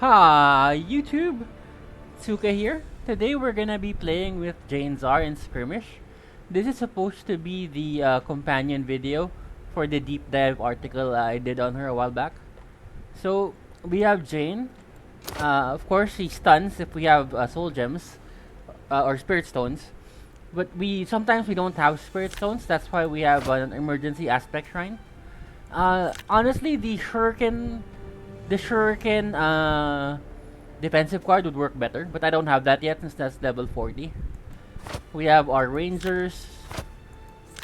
Hi YouTube, Tsuka here. Today we're gonna be playing with Jain Zar in Skirmish. This is supposed to be the companion video for the deep dive article I did on her a while back. So we have Jain. Of course, she stuns if we have soul gems or spirit stones. But we sometimes we don't have spirit stones. That's why we have an emergency aspect shrine. Honestly, the shuriken defensive card would work better, but I don't have that yet since that's level 40. We have our rangers,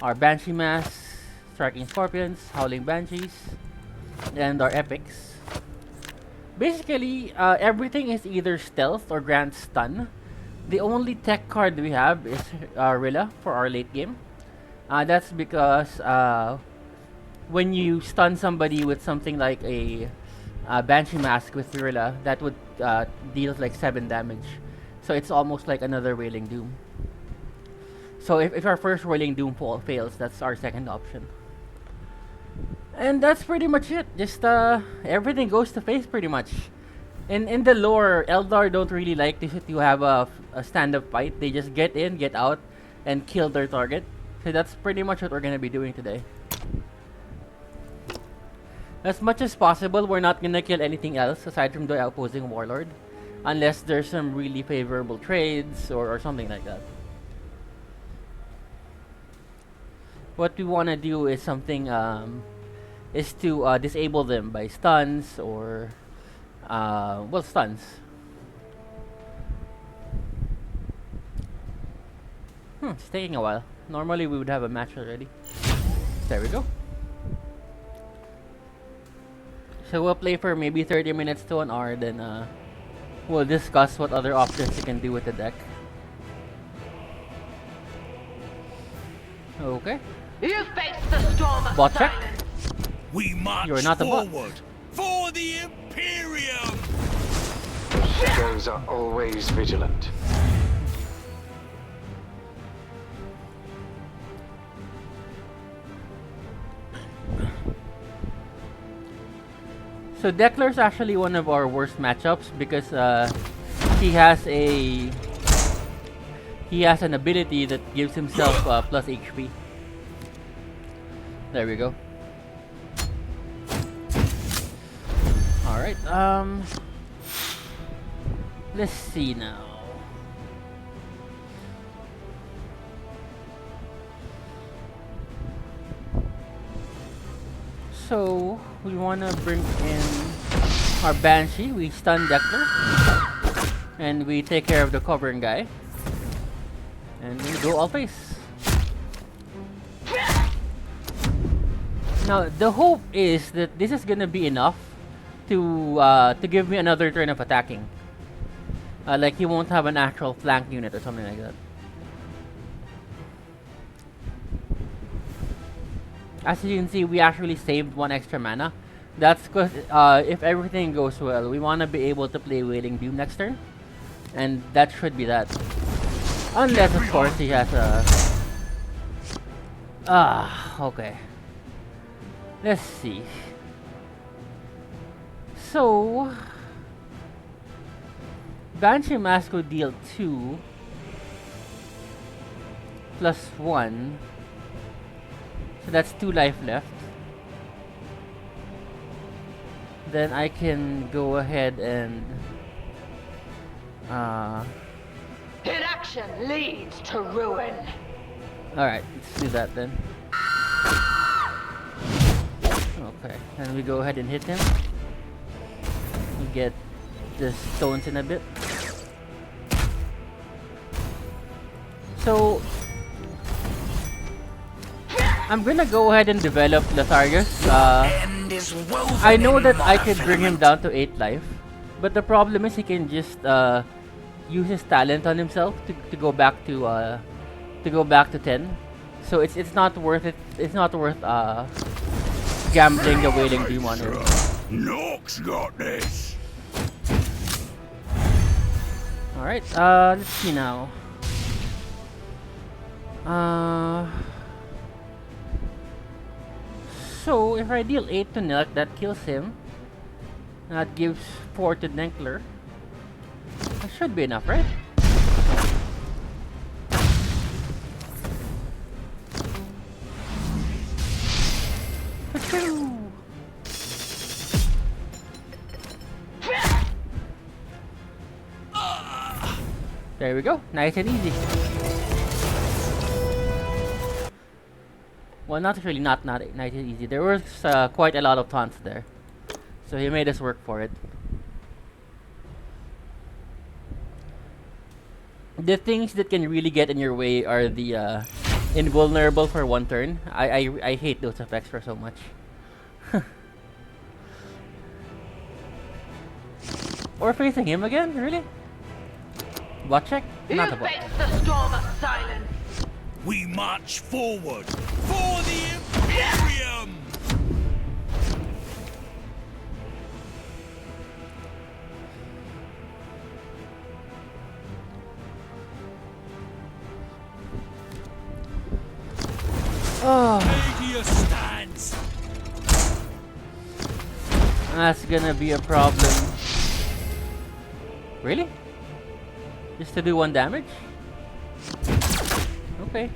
our banshee masks, striking scorpions, howling banshees, and our epics. Basically, everything is either stealth or grant stun. The only tech card we have is Rilla for our late game. That's because when you stun somebody with something like a Banshee Mask with Rilla, that would deal like 7 damage. So it's almost like another Wailing Doom. So if our first Wailing Doom fails, that's our second option. And that's pretty much it. Just everything goes to face pretty much. In the lore, Eldar don't really like to have a stand-up fight. They just get in, get out, and kill their target. So that's pretty much what we're gonna be doing today. As much as possible, we're not gonna kill anything else aside from the opposing warlord, unless there's some really favorable trades or something like that. What we wanna do is something is to disable them by stuns or well, stuns. It's taking a while. Normally we would have a match already. There we go. So we'll play for maybe 30 minutes to an hour, then we'll discuss what other options you can do with the deck. Okay. You face the storm of Bot check. silence. We march You're not a bot. forward for the Imperium! Shadows are always vigilant. So Dekler's actually one of our worst matchups because he has an ability that gives himself plus HP. There we go. Alright, let's see now. So we wanna bring in our Banshee. We stun Dekler, and we take care of the covering guy, and we go all face. Now the hope is that this is gonna be enough to give me another turn of attacking. Like he won't have an actual flank unit or something like that. As you can see, we actually saved 1 extra mana. That's because if everything goes well, we want to be able to play Wailing Doom next turn. And that should be that. Unless, of course, he has a... okay. Let's see. So... Banshee Mask will deal 2 plus 1. So that's 2 life left. Then I can go ahead and Inaction leads to ruin. alright, let's do that then. Okay, then we go ahead and hit him. We get the stones in a bit. So I'm gonna go ahead and develop Lotharius. I know that I could bring him down to 8 life, but the problem is he can just use his talent on himself to go back to 10. So it's not worth it. It's not worth gambling the Wailing Doom on him. Nook's got this! All right. Let's see now. So if I deal 8 to Nelk, that kills him. That gives 4 to Denkler. That should be enough, right? Achoo! There we go. Nice and easy. Well, not really, not nice and easy. There was quite a lot of taunts there. So he made us work for it. The things that can really get in your way are the invulnerable for 1 turn. I hate those effects for so much. Or facing him again? Really? Bot check? You Not a bot. face the storm of silence. We march forward for the Imperium! Oh, Radius stands! that's gonna be a problem. Really? Just to do 1 damage? Okay.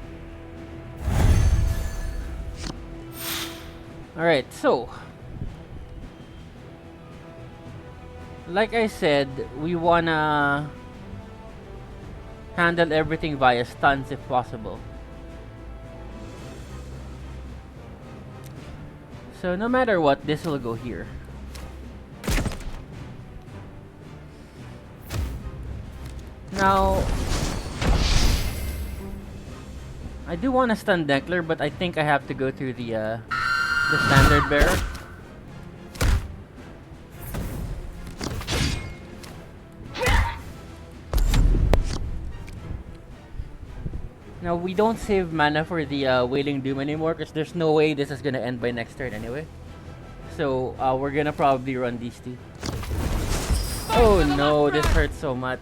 Alright, so like I said, we wanna handle everything via stuns if possible. So no matter what, this will go here. Now, I do want to stun Denkler, but I think I have to go through the standard bearer. Now, we don't save mana for the Wailing Doom anymore because there's no way this is gonna end by next turn anyway. So, we're gonna probably run these 2. Oh no, this hurts so much.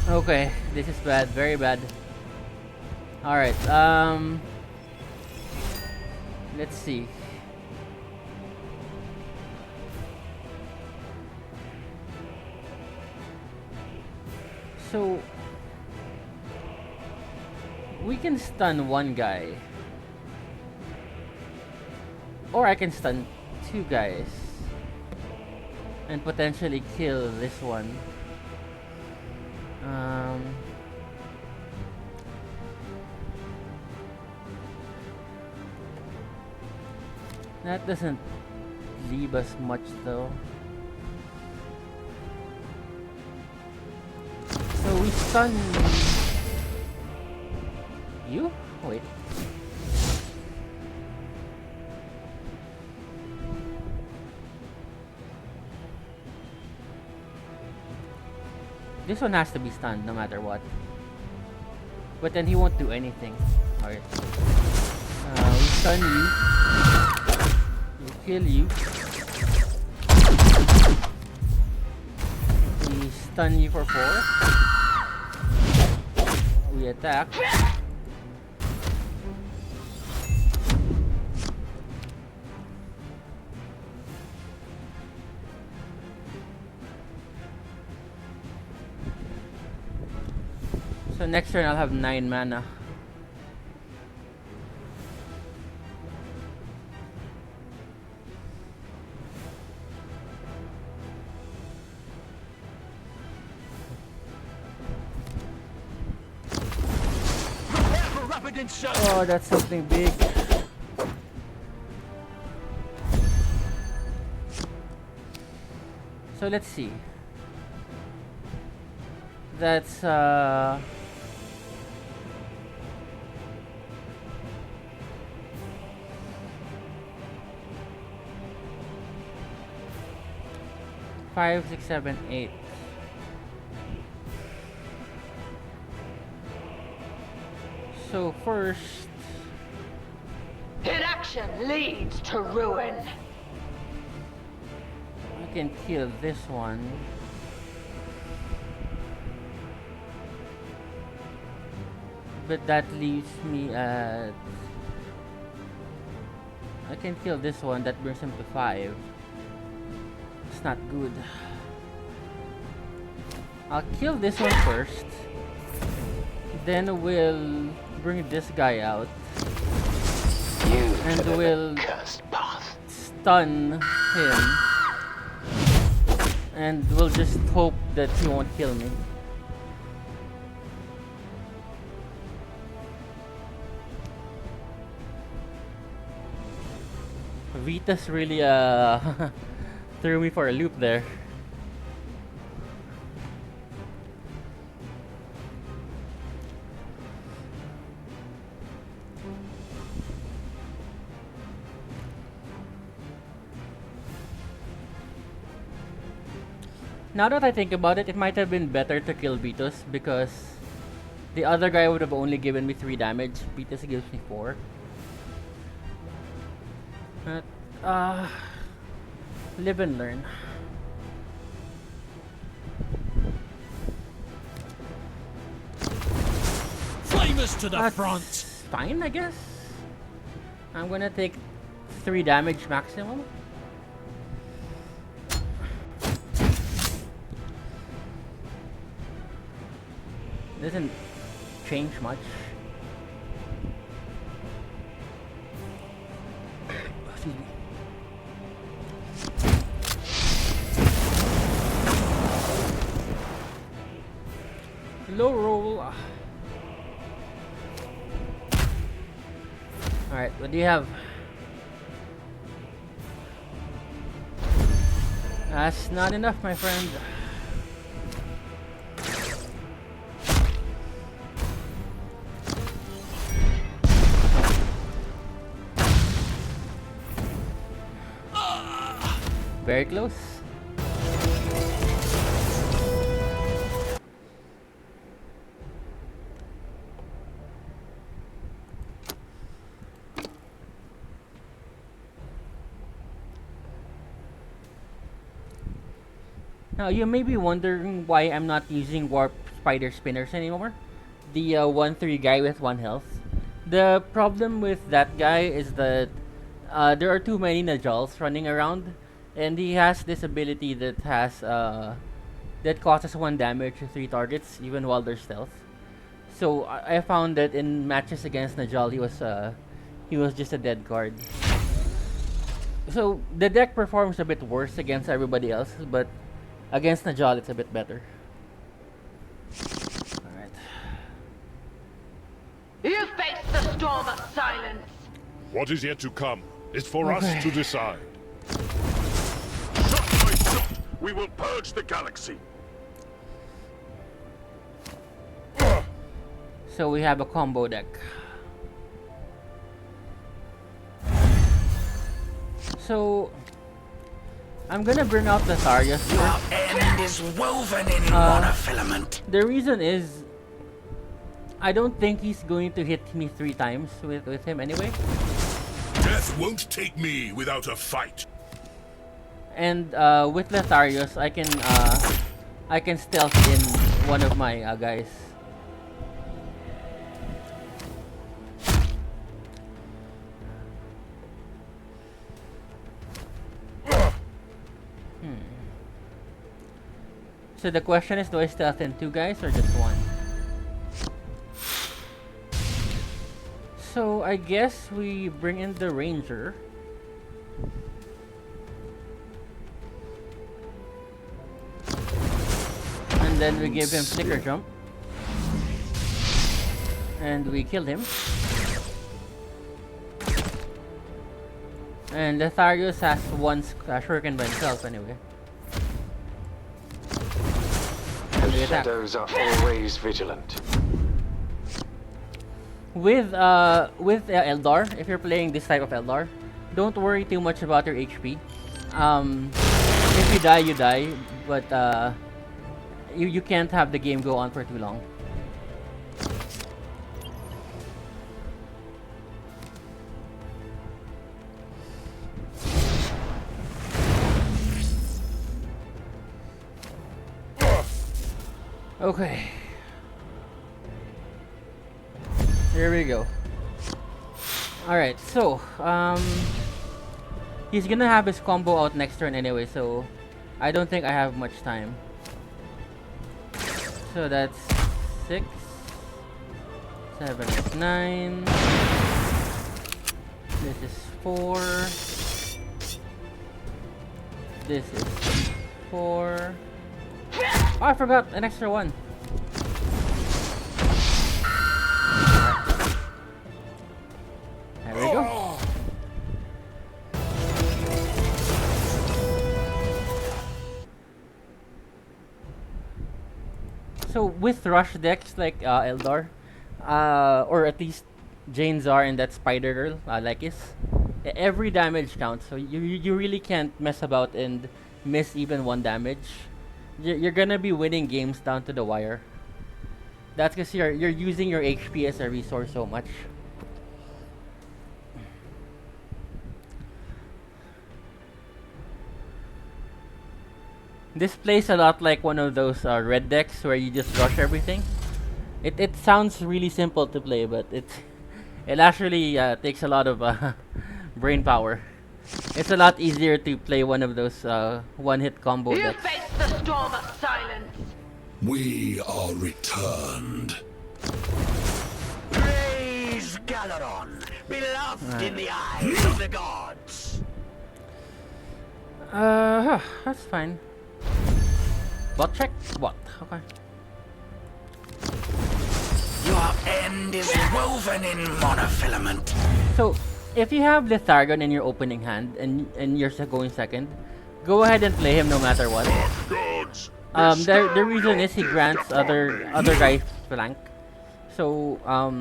Okay, this is bad, very bad. Alright, let's see. So, we can stun 1 guy. Or I can stun 2 guys. And potentially kill this one. That doesn't leave us much though. So we stun you? Wait. This one has to be stunned no matter what. But then he won't do anything. Alright. We stun you. We kill you. We stun you for 4. We attack. So next turn I'll have 9 mana. Oh, that's something big. So let's see. That's 5, 6, 7, 8. So first, Inaction leads to ruin. I can kill this one. But that leaves me at... I can kill this one, that brings him to 5. It's not good. I'll kill this one first. Then we'll bring this guy out. And we'll stun him. And we'll just hope that he won't kill me. Vita's really threw me for a loop there. Now that I think about it, it might have been better to kill Vitus because the other guy would have only given me 3 damage. Vitus gives me 4. But, live and learn. Flamers to the That's front. fine, I guess. I'm gonna take 3 damage maximum. Doesn't change much. Excuse me. Low roll. Alright, what do you have? That's not enough, my friend. Very close. Now you may be wondering why I'm not using warp spider spinners anymore. The 1-3 guy with 1 health. The problem with that guy is that there are too many Najals running around. And he has this ability that has that causes 1 damage to 3 targets even while they're stealth. So I found that in matches against Najal he was just a dead card. So the deck performs a bit worse against everybody else, but against Najal it's a bit better. Alright. You face the storm of silence. What is yet to come is for us to decide. Shot by shot, we will purge the galaxy. So we have a combo deck. So I'm gonna bring out the Tharius first. End is woven in monofilament. The reason is I don't think he's going to hit me 3 times with him anyway. Death won't take me without a fight. And with Letharius, I can stealth in one of my guys. So the question is, do I stealth in 2 guys or just 1? So I guess we bring in the Ranger. And then we give him Flicker Jump. And we kill him. And Letharius has 1 shuriken by himself anyway. And we The attack. shadows are always vigilant. With Eldar, if you're playing this type of Eldar, don't worry too much about your HP. If you die, you die, but you can't have the game go on for too long. Okay. Here we go. Alright, so, he's gonna have his combo out next turn anyway, so I don't think I have much time. So that's 6, 7, 8, 9. This is 4. This is 4. Oh, I forgot an extra one. There we go. So with rush decks like Eldar, or at least Jain Zar and that Spider Girl, Lekis, every damage counts. So you really can't mess about and miss even one damage. You're gonna be winning games down to the wire. That's because you're using your HP as a resource so much. This plays a lot like one of those red decks where you just rush everything. It sounds really simple to play, but it actually takes a lot of brain power. It's a lot easier to play one of those one-hit combo You decks. face the storm of silence. We are returned. Praise Galaron, beloved in the eyes of the gods. That's fine. Bot check? What? Okay. Your end is woven in monofilament. So, if you have Lethargon in your opening hand and you're going second, go ahead and play him no matter what. Gods. The reason is he grants other guys flank. So, oh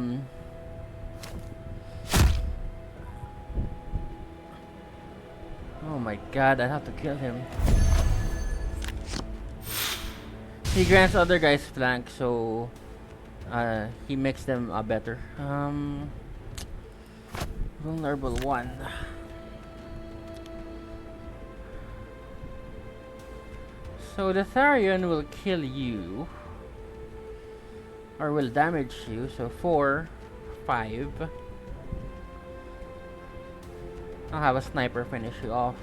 my god, I have to kill him. He grants other guys flank, so he makes them better. Vulnerable 1. So the Tharion will kill you, or will damage you. So 4, 5. I'll have a sniper finish you off.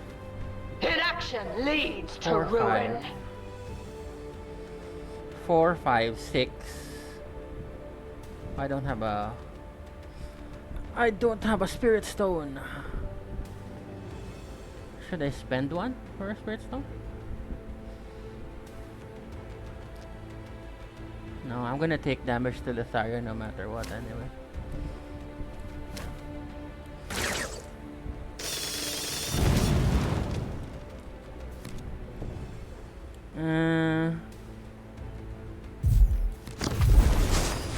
Inaction leads to 4, ruin. 5. 4, 5, 6. I don't have a spirit stone. Should I spend one for a spirit stone? No, I'm gonna take damage to Letharia no matter what anyway.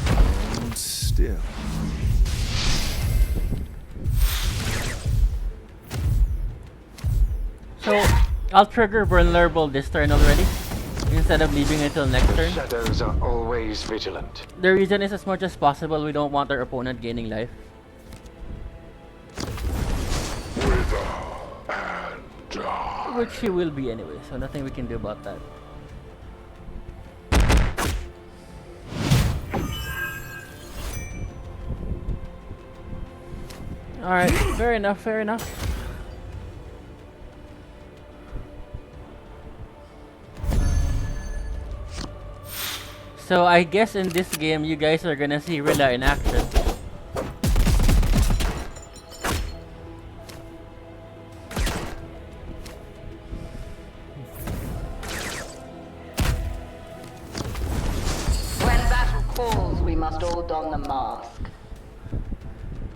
Hold still. So, I'll trigger vulnerable this turn already, instead of leaving it till next turn. Shadows are always vigilant. The reason is, as much as possible, we don't want our opponent gaining life. Wither and die. Which he will be anyway, so nothing we can do about that. Alright, fair enough, fair enough. So I guess in this game, you guys are gonna see Rilla in action. When battle calls, we must all don the mask.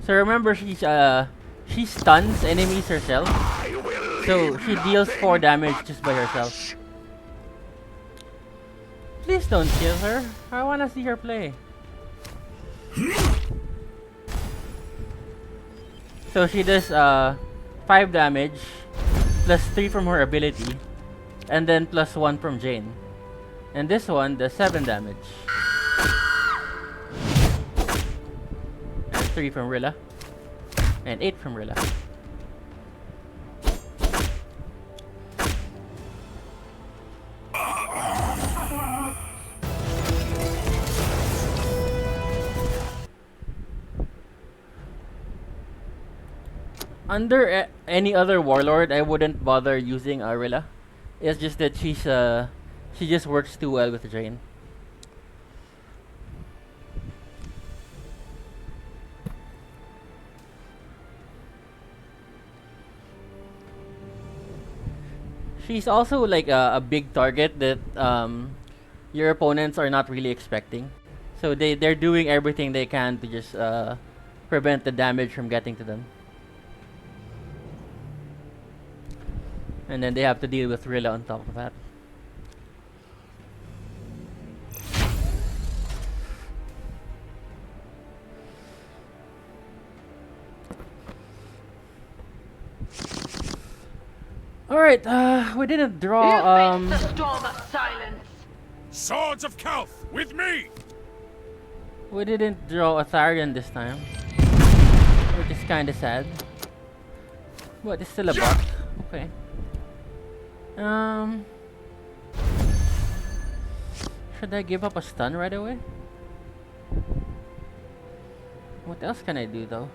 So remember, she stuns enemies herself. So she deals 4 damage just by herself. Please don't kill her. I wanna see her play. So she does 5 damage, plus 3 from her ability, and then plus 1 from Jain. And this one does 7 damage. And 3 from Rilla. And 8 from Rilla. Under any other warlord, I wouldn't bother using Arilla. It's just that she just works too well with Jain. She's also like a big target that your opponents are not really expecting. So they're doing everything they can to just prevent the damage from getting to them. And then they have to deal with Rilla on top of that. Alright, we didn't draw, You face the storm of silence. Swords of Kalth, with me! we didn't draw a Tharian this time. Which is kinda sad. What, it's still a bot? Okay. Should I give up a stun right away? What else can I do though?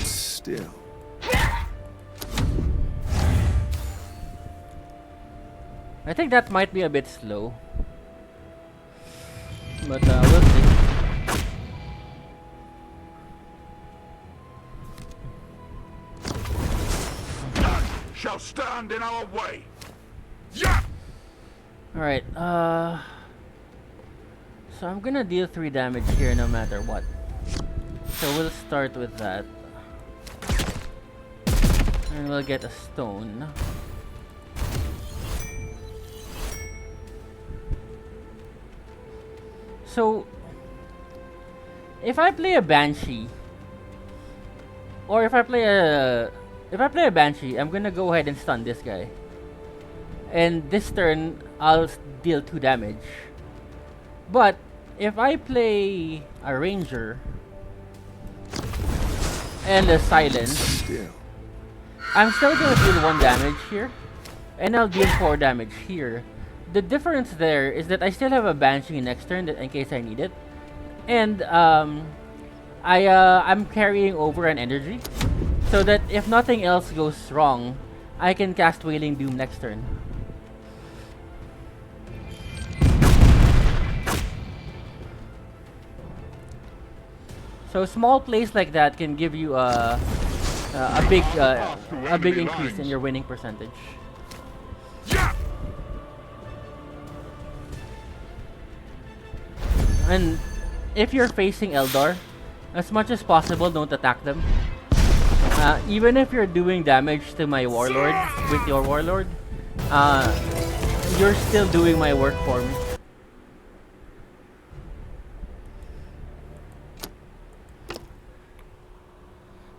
Still. I think that might be a bit slow. But we'll see. None shall stand in our way. Yeah! Alright, so I'm gonna deal 3 damage here no matter what. So we'll start with that. And we'll get a stone. So if I play a Banshee, or if I play a Banshee, I'm gonna go ahead and stun this guy. And this turn, I'll deal 2 damage. But if I play a Ranger and a Silence, Still. I'm still gonna deal 1 damage here, and I'll deal 4 damage here. The difference there is that I still have a Banshee next turn in case I need it, and I'm carrying over an energy, so that if nothing else goes wrong, I can cast Wailing Doom next turn. So small plays like that can give you a big increase in your winning percentage. Yeah! And if you're facing Eldar, as much as possible, don't attack them. Even if you're doing damage to my warlord with your warlord, you're still doing my work for me.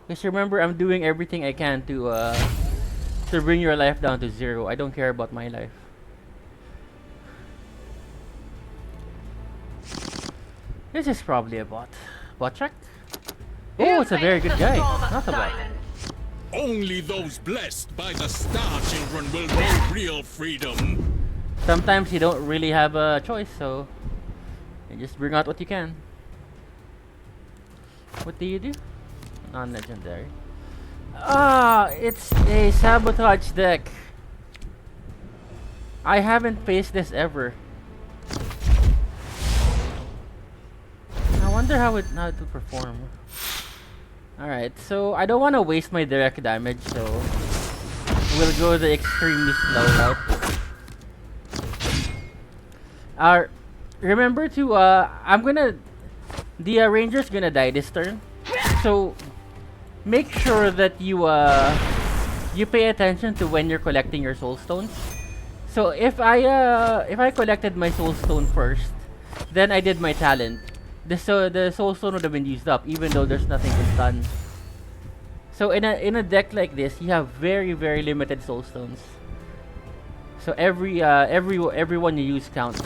Because remember, I'm doing everything I can to bring your life down to 0. I don't care about my life. This is probably a bot. Bot check? Oh, it's a very good guy. Not a bot. Only those blessed by the Star Children will know real freedom. Sometimes you don't really have a choice, so you just bring out what you can. What do you do? Non-legendary. Ah, it's a sabotage deck. I haven't faced this ever. I wonder how it would perform. Alright, so I don't want to waste my direct damage, so we'll go the extremely slow route. Remember to the ranger's gonna die this turn, so make sure that you pay attention to when you're collecting your soul stones. So if I collected my soul stone first, then I did my talent, the soul stone would have been used up, even though there's nothing to stun. So in a deck like this, you have very limited soul stones. So everyone you use counts.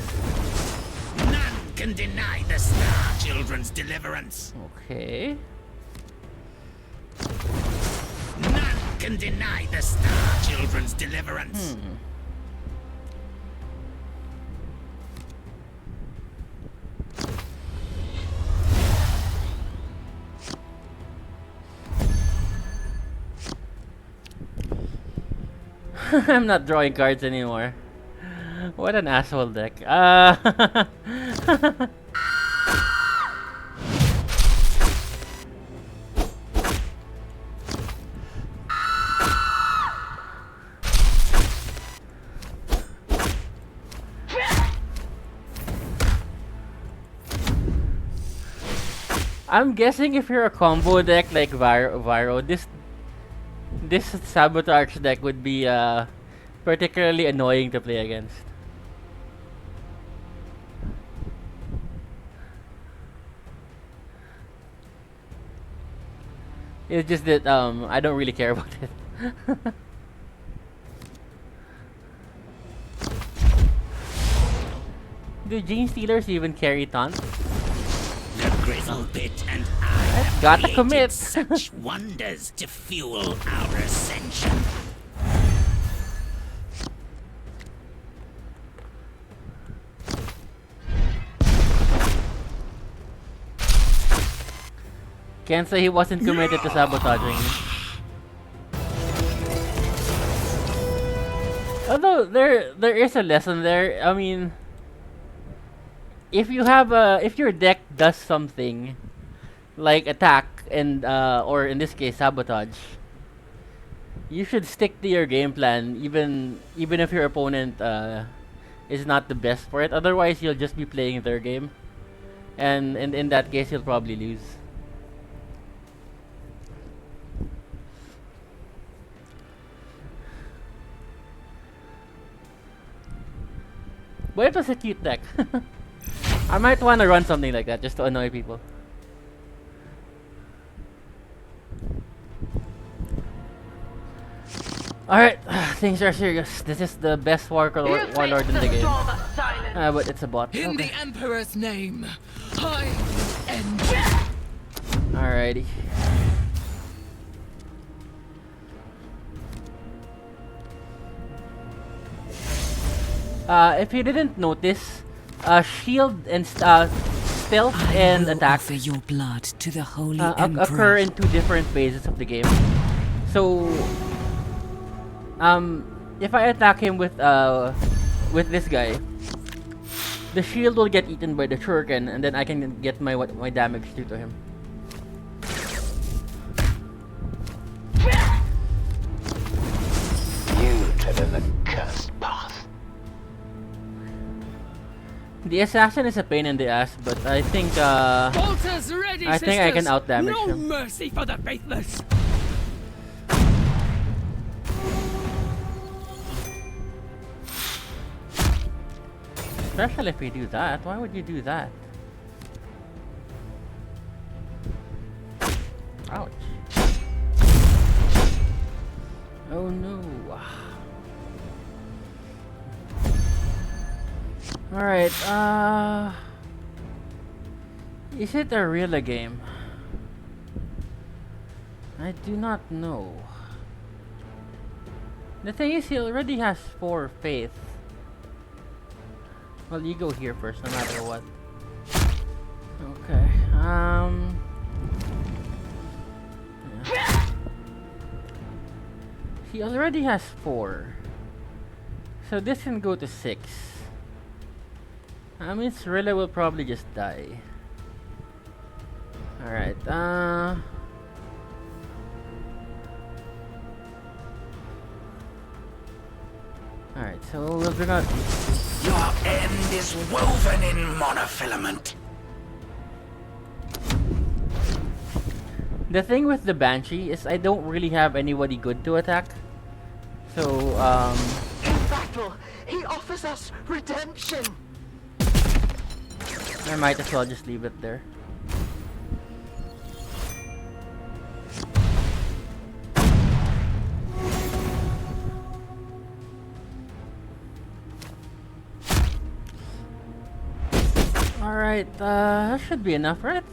None can deny the Star Children's deliverance. Okay. None can deny the Star Children's deliverance. I'm not drawing cards anymore. What an asshole deck. I'm guessing if you're a combo deck like Viro, this Sabotage deck would be particularly annoying to play against. It's just that I don't really care about it. Do Gene Stealers even carry taunt? The grizzle pit and I have Gotta created commit. such wonders to fuel our ascension. Can't say he wasn't committed to sabotaging me. Although there is a lesson there. I mean, if your deck does something like attack and or in this case sabotage, you should stick to your game plan even if your opponent is not the best for it. Otherwise, you'll just be playing their game, and in that case, you'll probably lose. But it was a cute deck. I might want to run something like that just to annoy people. Alright, things are serious. This is the best warlord in the game. But it's a bot. In Okay. the Emperor's name, I end. Alrighty. If you didn't notice, shield and stealth and attack Offer your blood to the Holy Emperor. occur in two different phases of the game. So, if I attack him with this guy, the shield will get eaten by the shuriken, and then I can get my damage due to him. You tread in the cursed path. The assassin is a pain in the ass, but I think Bolters ready, I think I can sisters. outdamage No him. mercy for the faithless. Especially if you do that. Why would you do that? Ouch. Oh no. Alright, is it a real game? I do not know. The thing is, he already has 4 faith. Well, you go here first, no matter what. Okay, yeah. He already has 4. So this can go to 6. I mean, Cirilla will probably just die. Alright, alright, so we'll bring out... Your end is woven in monofilament. The thing with the Banshee is I don't really have anybody good to attack. So, In battle, he offers us redemption. I might as well just leave it there. Alright, that should be enough, right?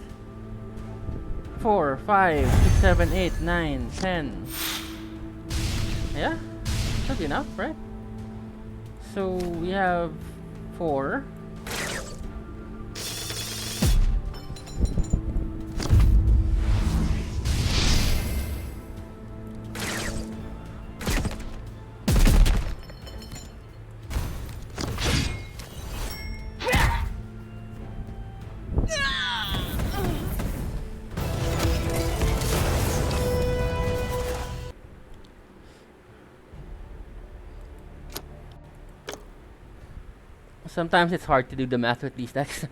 4, 5, 6, 7, 8, 9, 10. Yeah? Should be enough, right? So we have 4. Sometimes it's hard to do the math with these decks.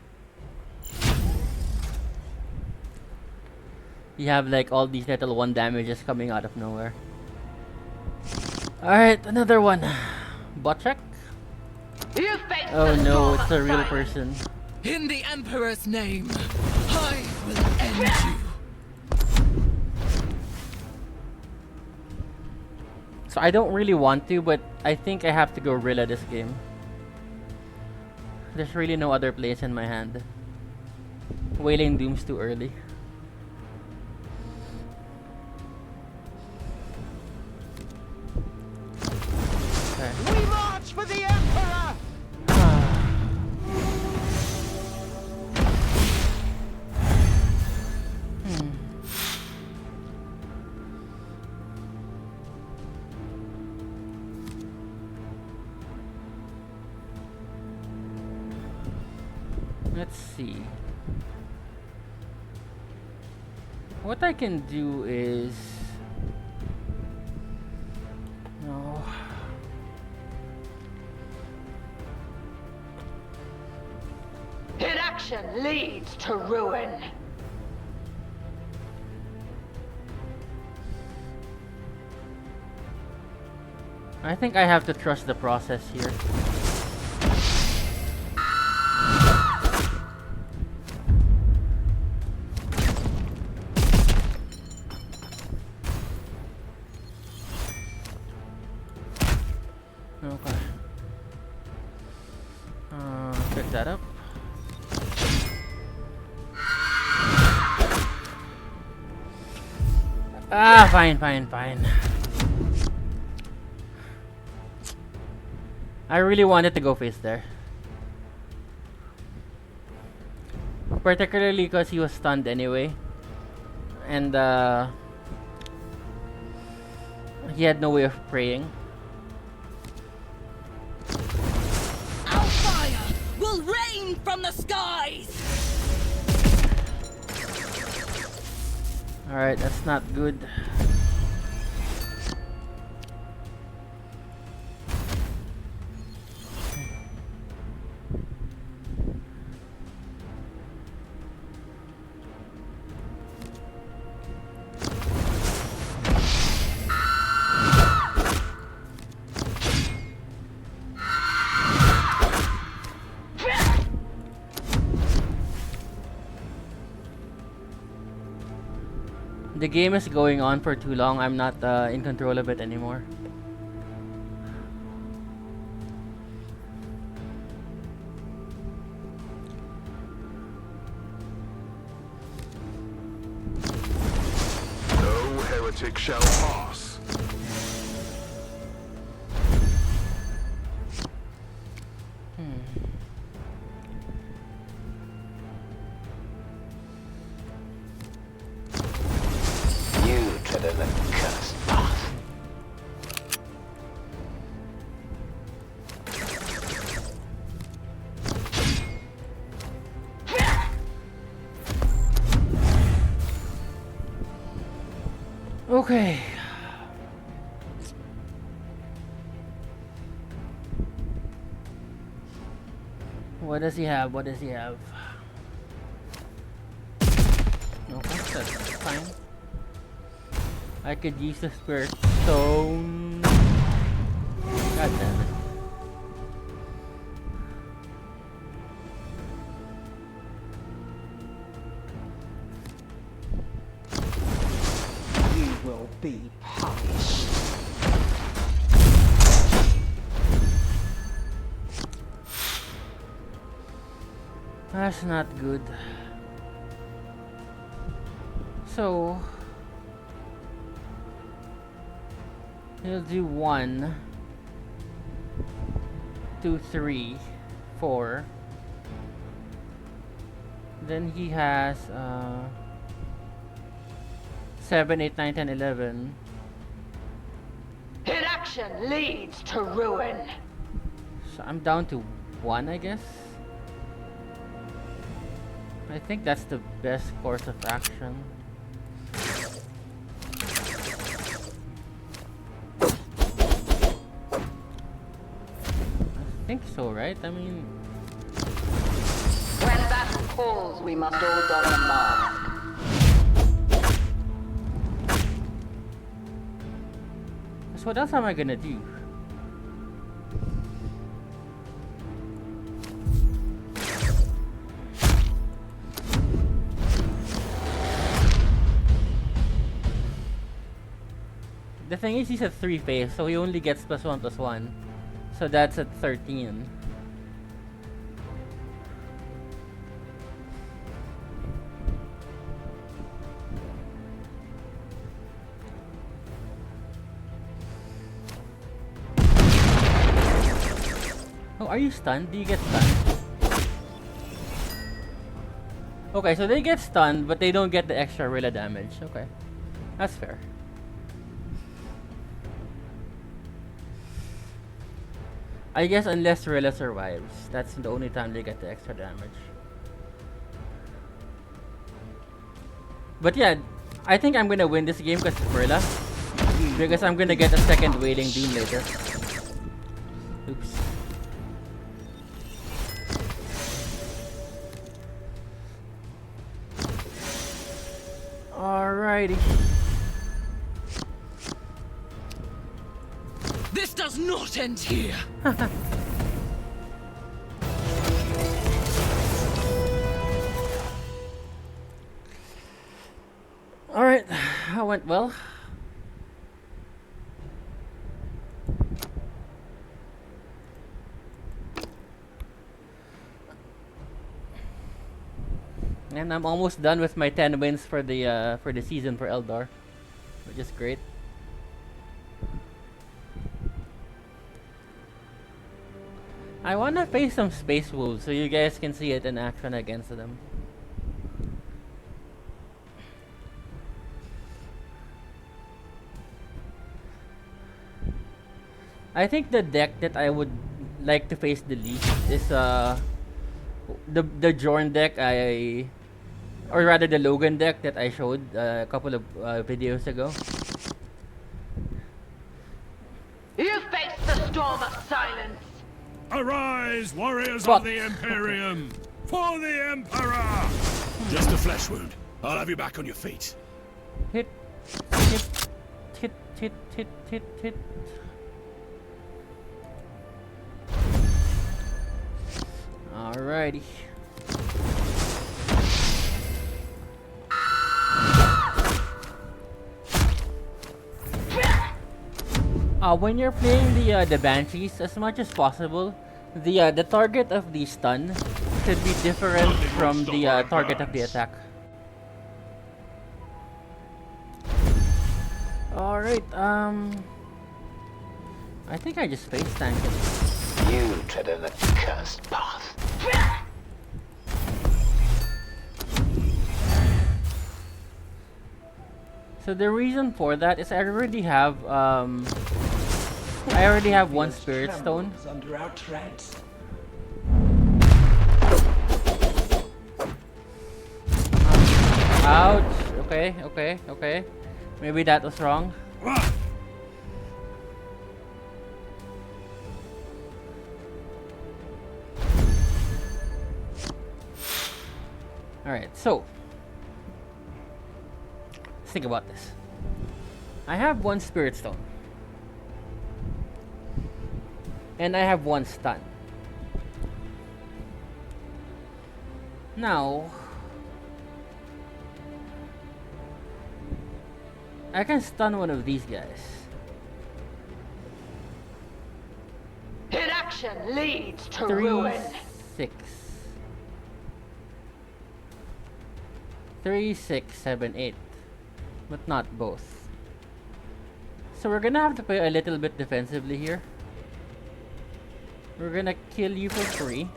You have like all these little 1 damages coming out of nowhere. Alright, another one. Bot check? You face Oh the no, storm it's of a real silence. person. In the Emperor's name, I will end you. So I don't really want to, but I think I have to go Rilla this game. There's really no other place in my hand. Wailing Doom's too early. Okay. We march for the Emperor! Let's see. What I can do is... No. Inaction leads to ruin. I think I have to trust the process here. Okay. Pick that up. Ah, fine. I really wanted to go face there. Particularly because he was stunned anyway. And he had no way of praying. Our fire will rain from the skies. Alright, that's not good. The game is going on for too long. I'm not in control of it anymore. No heretic shall pass. You tread on a cursed path. Okay. What does he have? What does he have? Okay, that's fine. I could use the Spirit Stone. God damn it. You will be punished. That's not good. So he'll do 1, 2, 3, 4. Then he has 7, 8, 9, 10, 11. Inaction leads to ruin. So I'm down to 1, I guess. I think that's the best course of action. I think so, right? I mean, calls we must all don a mask. So what else am I gonna do? The thing is, he's at 3 phase, so he only gets +1/+1. So that's at 13. Oh, are you stunned? Do you get stunned? Okay, so they get stunned, but they don't get the extra Rilla damage. Okay, that's fair. I guess unless Rilla survives, that's the only time they get the extra damage. But yeah, I think I'm gonna win this game because of Rilla. Because I'm gonna get a second Wailing Doom later. Oops. Alrighty. This does not end here. Alright, that went well. And I'm almost done with my 10 wins for the season for Eldar, which is great. I wanna face some Space Wolves so you guys can see it in action against them. I think the deck that I would like to face the least is the Jorn deck or rather the Logan deck that I showed a couple of videos ago. You face the storm of silence. Arise, warriors Fuck. of the Imperium! For the Emperor! Just a flesh wound. I'll have you back on your feet. Hit. Alrighty. When you're playing the Banshees, as much as possible, the target of the stun should be different from the target of the attack. Alright, I think I just face tanked it. You tread an accursed path. So the reason for that is I already have one Spirit Stone. Under our treads. Ouch. Okay. Maybe that was wrong. Alright, so let's think about this. I have one Spirit Stone. And I have one stun. Now I can stun one of these guys. Inaction leads to 3, ruin. 6. 3, 6, 7, 8. But not both. So we're gonna have to play a little bit defensively here. We're gonna kill you for free.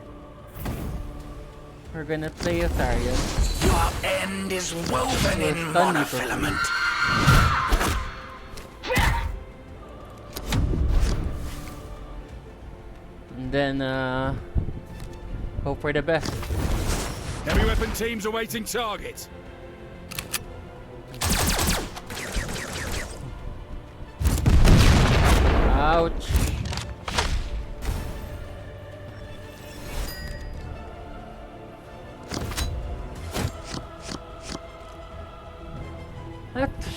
We're gonna play a Tharian. Your end is woven in stun you for free. monofilament. And then hope for the best. Heavy weapon teams awaiting target. Ouch.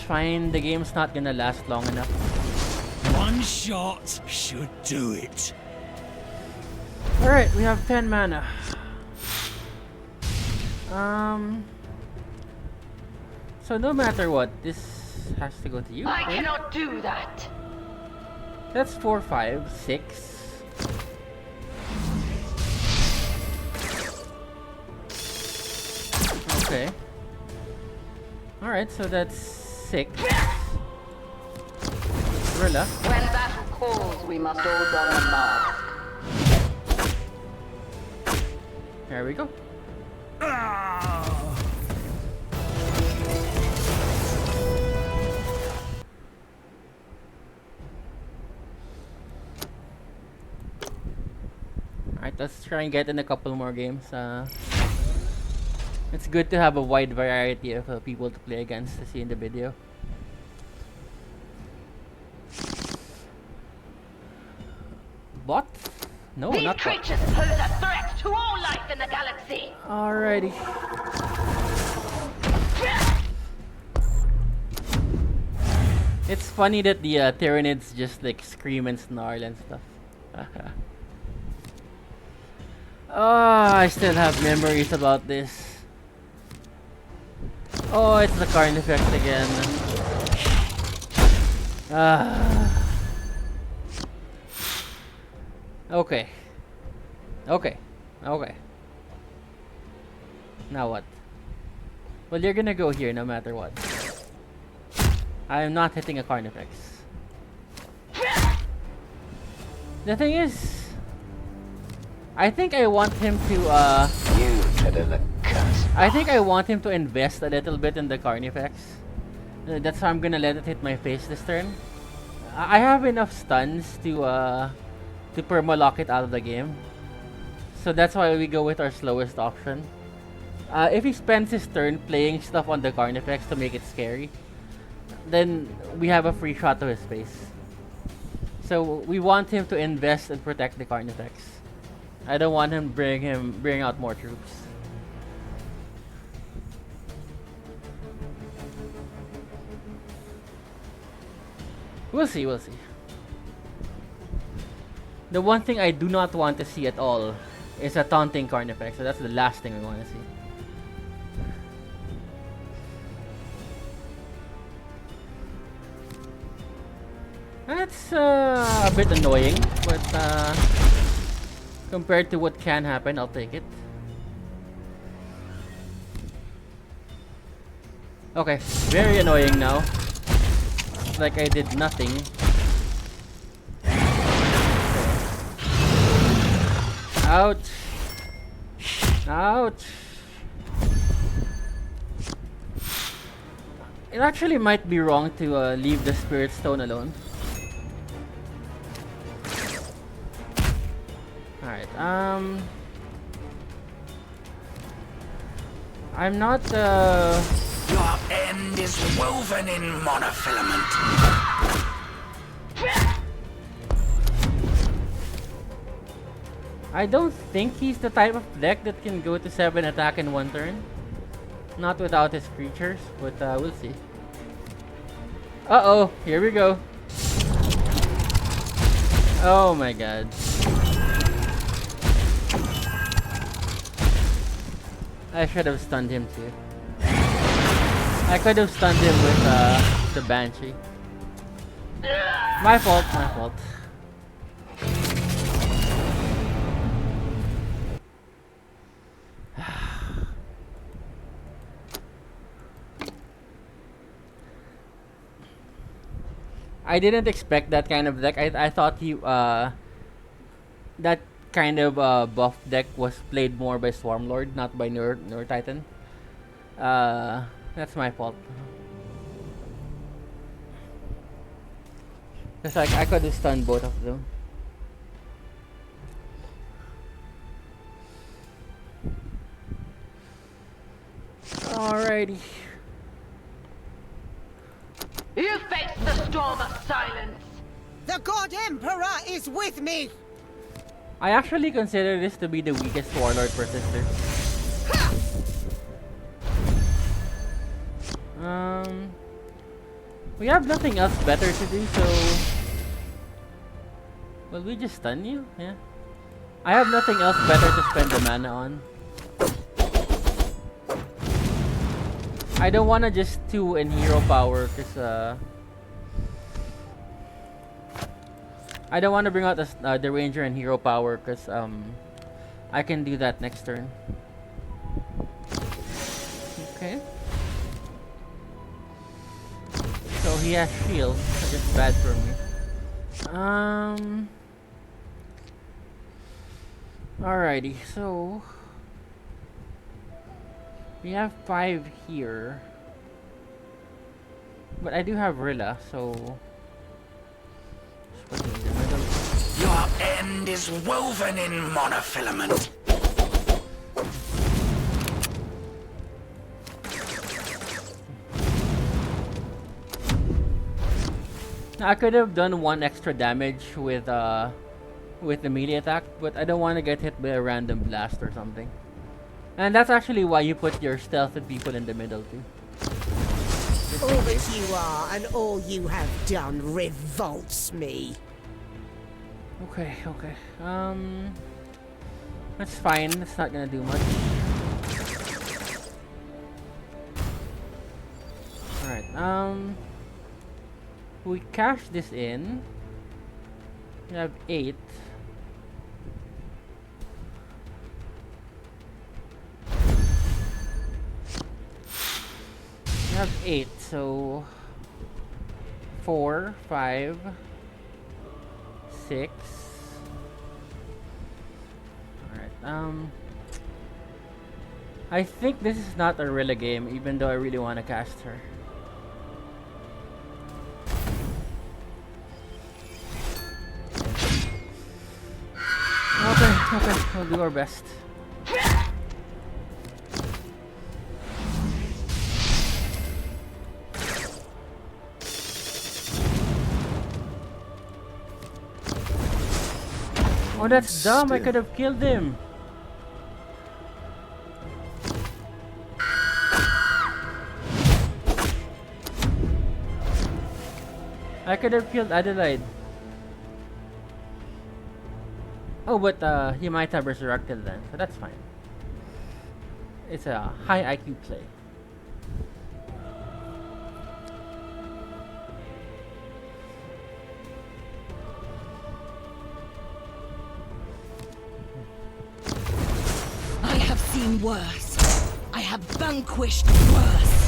fine. The game's not gonna last long enough. One shot should do it. Alright, we have 10 mana. So no matter what, this has to go to you. I right? cannot do that. That's 4, 5, 6. Okay. Alright, so that's 6. Gorilla. When battle calls, we must all don the mask. There we go. Alright, let's try and get in a couple more games. It's good to have a wide variety of people to play against to see in the video. Bot? No, These not bot. creatures pose a threat to all life in the galaxy. Alrighty. It's funny that the Tyranids just like scream and snarl and stuff. Oh, I still have memories about this. Oh, it's the Carnifex again. Okay. Okay. Okay. Now what? Well, you're gonna go here no matter what. I'm not hitting a Carnifex. The thing is, I think I want him to You tread the cursed I think I want him to invest a little bit in the Carnifex. That's how I'm gonna let it hit my face this turn. I have enough stuns to perma-lock it out of the game. So that's why we go with our slowest option. If he spends his turn playing stuff on the Carnifex to make it scary, then we have a free shot to his face. So we want him to invest and protect the Carnifex. I don't want him bring out more troops. We'll see, we'll see. The one thing I do not want to see at all is a taunting Carnifex, so that's the last thing we want to see. That's a bit annoying, but compared to what can happen, I'll take it. Okay, very annoying now. It's like I did nothing. Ouch! Ouch! It actually might be wrong to leave the Spirit Stone alone. Alright, I'm not, Your end is woven in monofilament. I don't think he's the type of deck that can go to 7 attack in one turn. Not without his creatures, but we'll see. Uh-oh, here we go. Oh my god. I should have stunned him too. I could have stunned him with the Banshee. My fault, my fault. I didn't expect that kind of deck. I thought he that kind of buff deck was played more by Swarmlord, not by Nur Titan. That's my fault. It's like I could have stunned both of them. Alrighty. You face the storm of silence. The God Emperor is with me! I actually consider this to be the weakest Warlord Persister. We have nothing else better to do, so... Will we just stun you? Yeah. I have nothing else better to spend the mana on. I don't wanna just 2 in hero power, cause I don't wanna bring out the ranger and hero power, cause I can do that next turn. Okay. So he has shield, so that's bad for me. Alrighty, so we have 5 here, but I do have Rilla, so just put it in the middle. Your end is woven in monofilament. Now, I could have done 1 extra damage with the melee attack, but I don't want to get hit by a random blast or something. And that's actually why you put your stealthed people in the middle too. All that you are and all you have done revolts me. Okay. That's fine. That's not gonna do much. Alright, we cash this in. We have 8. We have 8, so 4, 5, 6. Alright, I think this is not a Rilla game, even though I really want to cast her. Okay, we'll do our best. Oh, that's dumb. I could have killed him. I could have killed Adelaide. Oh, but he might have resurrected then, so that's fine. It's a high IQ play. I have seen worse. I have vanquished worse.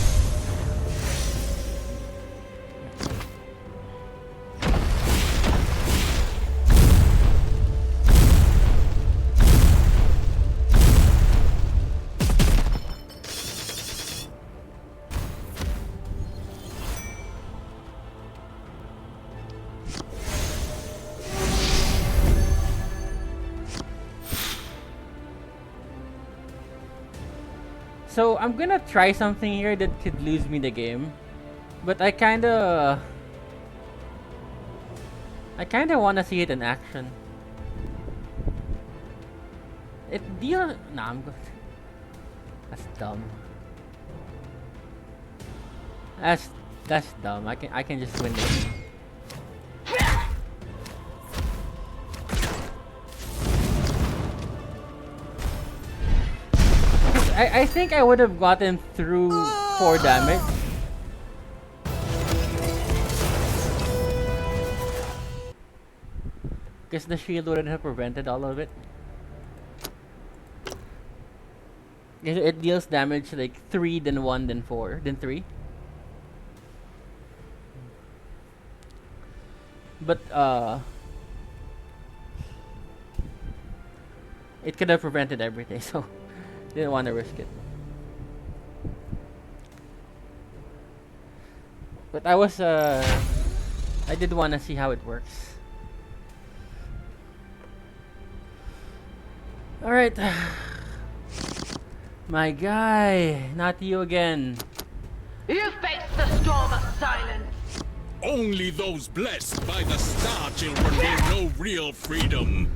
So I'm gonna try something here that could lose me the game, but I kinda wanna see it in action. It deal. Nah, I'm good. That's dumb. That's dumb. I can just win this game. I think I would have gotten through 4 damage. Because the shield wouldn't have prevented all of it. It deals damage like 3, then 1, then 4, then 3. But it could have prevented everything, so didn't want to risk it. But I did want to see how it works. Alright. My guy, not you again. You face the storm of silence. Only those blessed by the Star Children will know real freedom.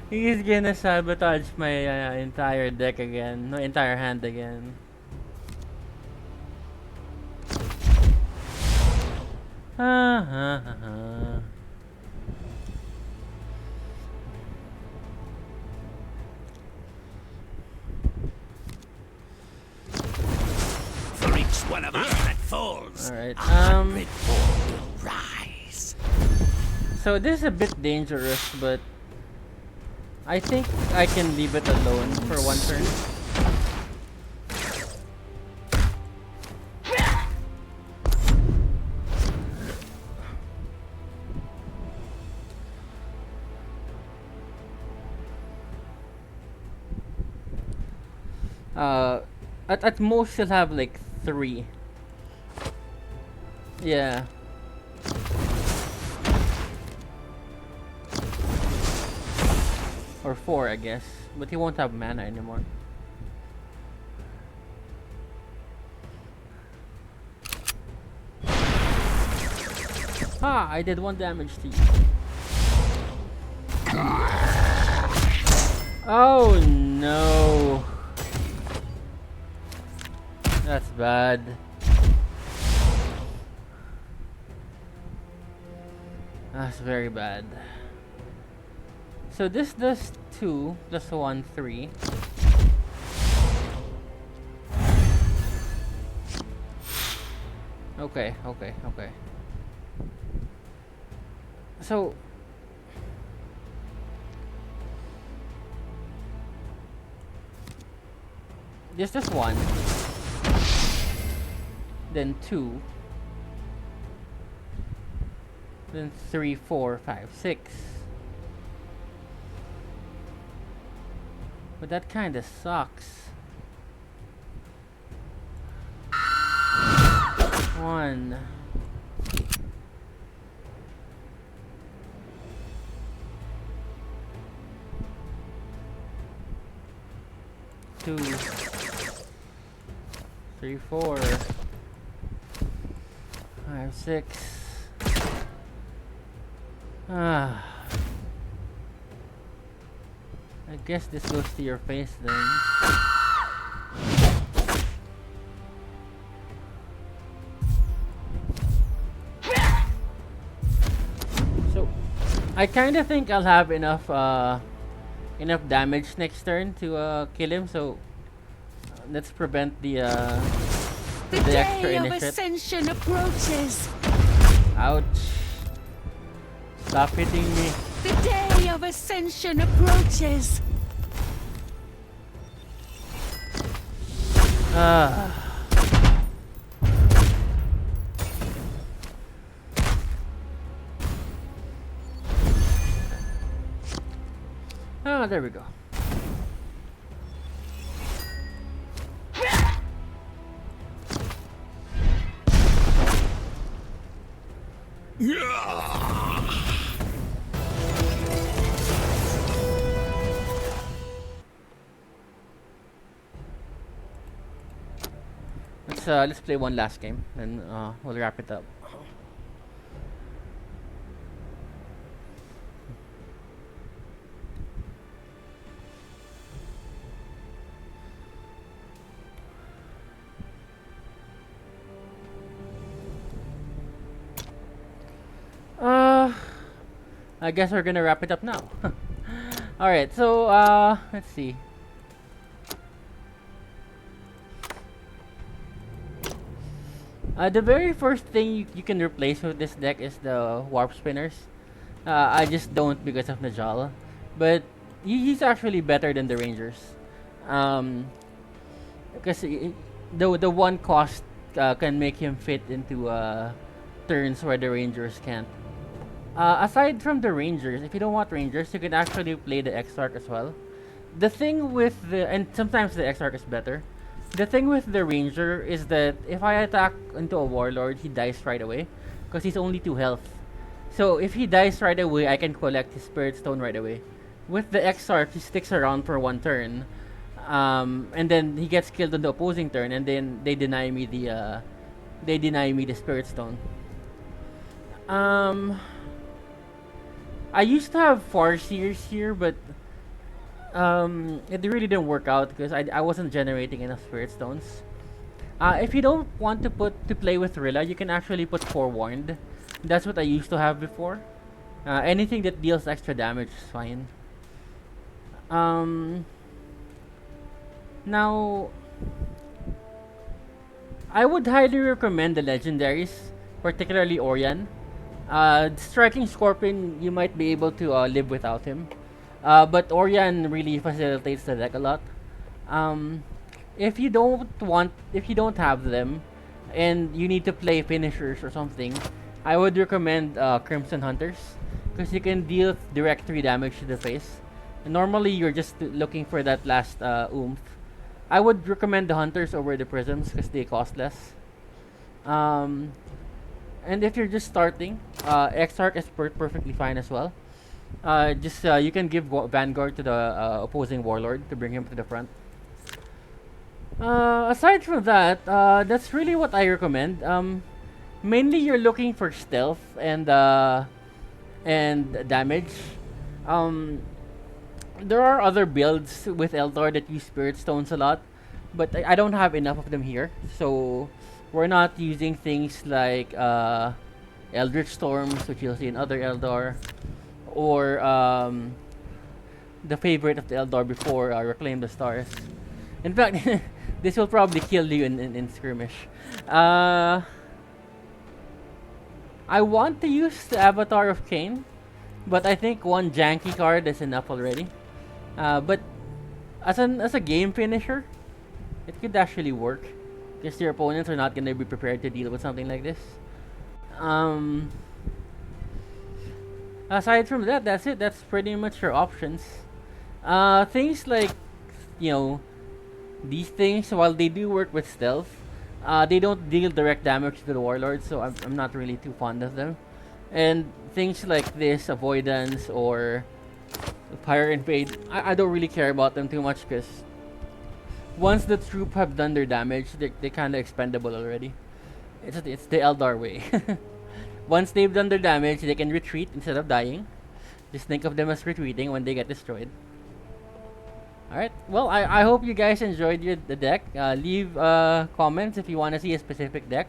He's gonna sabotage my entire deck again. No, entire hand again. For each one of us that falls, Alright, 100 more will rise. so this is a bit dangerous, but I think I can leave it alone for one turn. At most you'll have like 3. Yeah. Or 4, I guess. But he won't have mana anymore. Ah, I did 1 damage to you. Oh no. That's bad. That's very bad. So this does 2 plus 1, 3. Okay. So this does 1. Then 2. Then 3, 4, 5, 6. But that kinda sucks. 1. 2. 3, 4. 5, 6. I guess this goes to your face then. So, I kinda think I'll have enough damage next turn to kill him. So, let's prevent the extra day of initiative. ascension approaches. Ouch! Stop hitting me. The day of ascension approaches. There we go. Let's play one last game, and we'll wrap it up. I guess we're gonna wrap it up now. Alright, so let's see. The very first thing you can replace with this deck is the Warp Spinners. I just don't because of Najal. But he's actually better than the Rangers. Because the one cost can make him fit into turns where the Rangers can't. Aside from the Rangers, if you don't want Rangers, you can actually play the Exarch as well. The thing with and sometimes the Exarch is better. The thing with the Ranger is that if I attack into a Warlord, he dies right away. Because he's only 2 health. So if he dies right away, I can collect his Spirit Stone right away. With the Exarch, he sticks around for 1 turn. And then he gets killed on the opposing turn, and then they deny me the Spirit Stone. I used to have Farseers here, but it really didn't work out because I wasn't generating enough Spirit Stones. If you don't want to play with Rilla, you can actually put Forewarned. That's what I used to have before. Anything that deals extra damage is fine. Now, I would highly recommend the legendaries, particularly Orion. Striking Scorpion, you might be able to live without him. But Orion really facilitates the deck a lot. If you don't have them, and you need to play finishers or something, I would recommend Crimson Hunters, because you can deal direct 3 damage to the face. And normally, you're just looking for that last oomph. I would recommend the Hunters over the Prisms because they cost less. And if you're just starting, Exarch is perfectly fine as well. You can give Vanguard to the opposing Warlord to bring him to the front. Aside from that, that's really what I recommend. Mainly you're looking for stealth and damage. There are other builds with Eldar that use Spirit Stones a lot, but I don't have enough of them here, so we're not using things like Eldritch Storms, which you'll see in other Eldar, or the favorite of the Eldar before, Reclaim the Stars. In fact, this will probably kill you in Skirmish. I want to use the Avatar of Cain, but I think one janky card is enough already. But as a game finisher, it could actually work, because your opponents are not going to be prepared to deal with something like this. Aside from that, that's it. That's pretty much your options. Things like, these things, while they do work with stealth, they don't deal direct damage to the Warlord, so I'm not really too fond of them. And things like this, Avoidance or Fire Invade, I don't really care about them too much, because once the troop have done their damage, they're kind of expendable already. It's the Eldar way. Once they've done their damage, they can retreat instead of dying. Just think of them as retreating when they get destroyed. Alright, well, I hope you guys enjoyed the deck. Leave comments if you want to see a specific deck.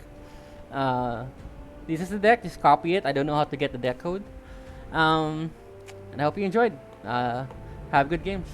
This is the deck, just copy it. I don't know how to get the deck code. And I hope you enjoyed. Have good games.